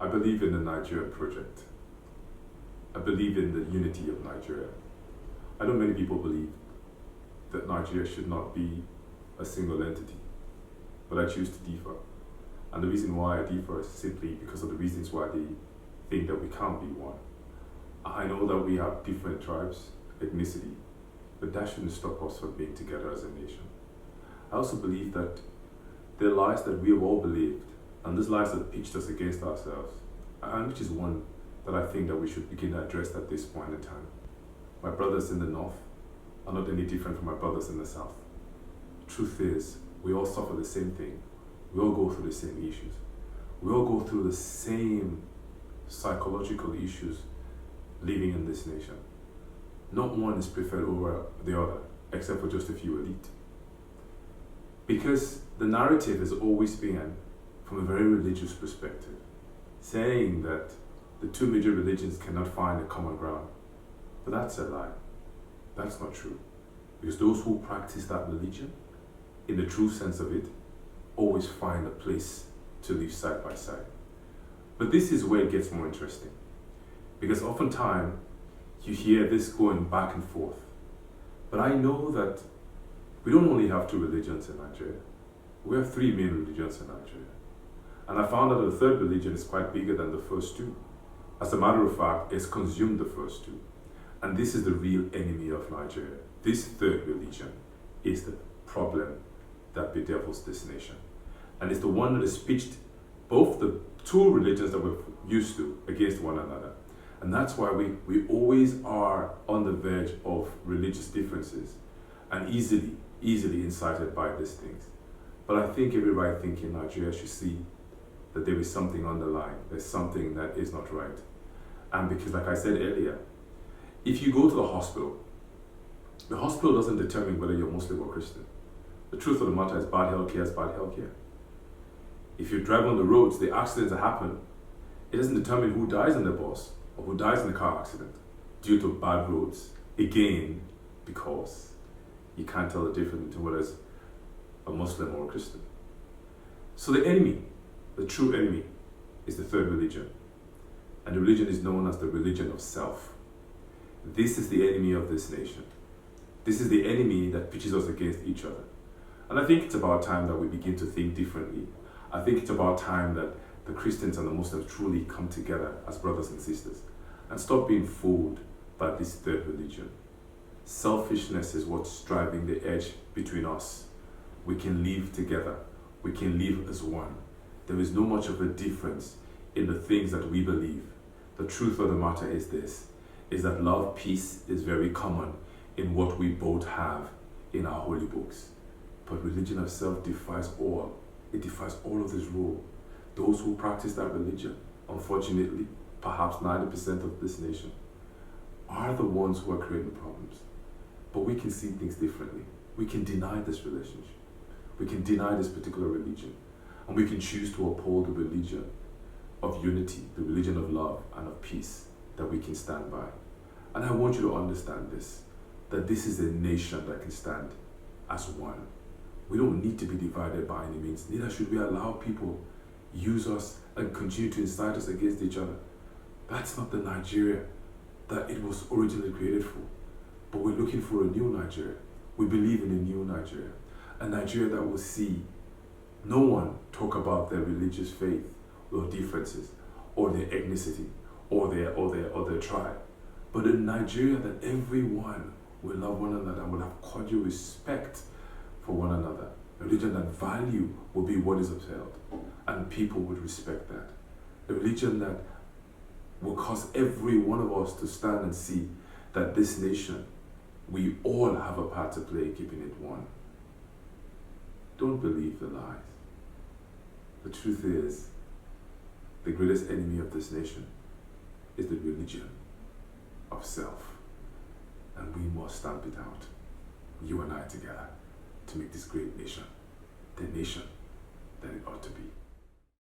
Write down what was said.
I believe in the Nigerian project. I believe in the unity of Nigeria. I know many people believe that Nigeria should not be a single entity, but I choose to differ. And the reason why I differ is simply because of the reasons why they think that we can't be one. I know that we have different tribes, ethnicity, but that shouldn't stop us from being together as a nation. I also believe that there are lies that we have all believed, and these lies have pitched us against ourselves, and which is one that I think that we should begin to address at this point in time. My brothers in the north are not any different from my brothers in the south. Truth is, we all suffer the same thing. We all go through the same issues. We all go through the same psychological issues living in this nation. Not one is preferred over the other, except for just a few elite. Because the narrative has always been from a very religious perspective, saying that the two major religions cannot find a common ground. But that's a lie. That's not true. Because those who practice that religion, in the true sense of it, always find a place to live side by side. But this is where it gets more interesting. Because oftentimes, you hear this going back and forth. But I know that we don't only have two religions in Nigeria. We have three main religions in Nigeria. And I found out that the third religion is quite bigger than the first two. As a matter of fact, it's consumed the first two. And this is the real enemy of Nigeria. This third religion is the problem that bedevils this nation. And it's the one that has pitched both the two religions that we're used to against one another. And that's why we always are on the verge of religious differences and easily incited by these things. But I think every right thinking Nigeria should see that there is something underlying. There's something that is not right. And because, like I said earlier, if you go to the hospital doesn't determine whether you're Muslim or Christian. The truth of the matter is bad healthcare is bad healthcare. If you drive on the roads, the accidents that happen, it doesn't determine who dies in the bus or who dies in the car accident due to bad roads. Again, because you can't tell the difference between whether it's a Muslim or a Christian. So the enemy, the true enemy, is the third religion. And the religion is known as the religion of self. This is the enemy of this nation. This is the enemy that pitches us against each other. And I think it's about time that we begin to think differently. I think it's about time that the Christians and the Muslims truly come together as brothers and sisters and stop being fooled by this third religion. Selfishness is what's driving the edge between us. We can live together. We can live as one. There is no much of a difference in the things that we believe. The truth of the matter is this, is that love, peace is very common in what we both have in our holy books. But religion of self defies all. It defies all of this rule. Those who practice that religion, unfortunately, perhaps 90% of this nation, are the ones who are creating problems. But we can see things differently. We can deny this relationship. We can deny this particular religion. And we can choose to uphold the religion of unity, the religion of love and of peace that we can stand by. And I want you to understand this, that this is a nation that can stand as one. We don't need to be divided by any means. Neither should we allow people use us and continue to incite us against each other. That's not the Nigeria that it was originally created for. But we're looking for a new Nigeria. We believe in a new Nigeria. A Nigeria that will see no one talk about their religious faith or differences or their ethnicity or their tribe. But a Nigeria that everyone will love one another and will have cordial respect for one another. A religion that value will be what is upheld, and people would respect that. A religion that will cause every one of us to stand and see that this nation, we all have a part to play keeping it one. Don't believe the lies. The truth is, the greatest enemy of this nation is the religion of self. And we must stamp it out, you and I together, to make this great nation the nation that it ought to be.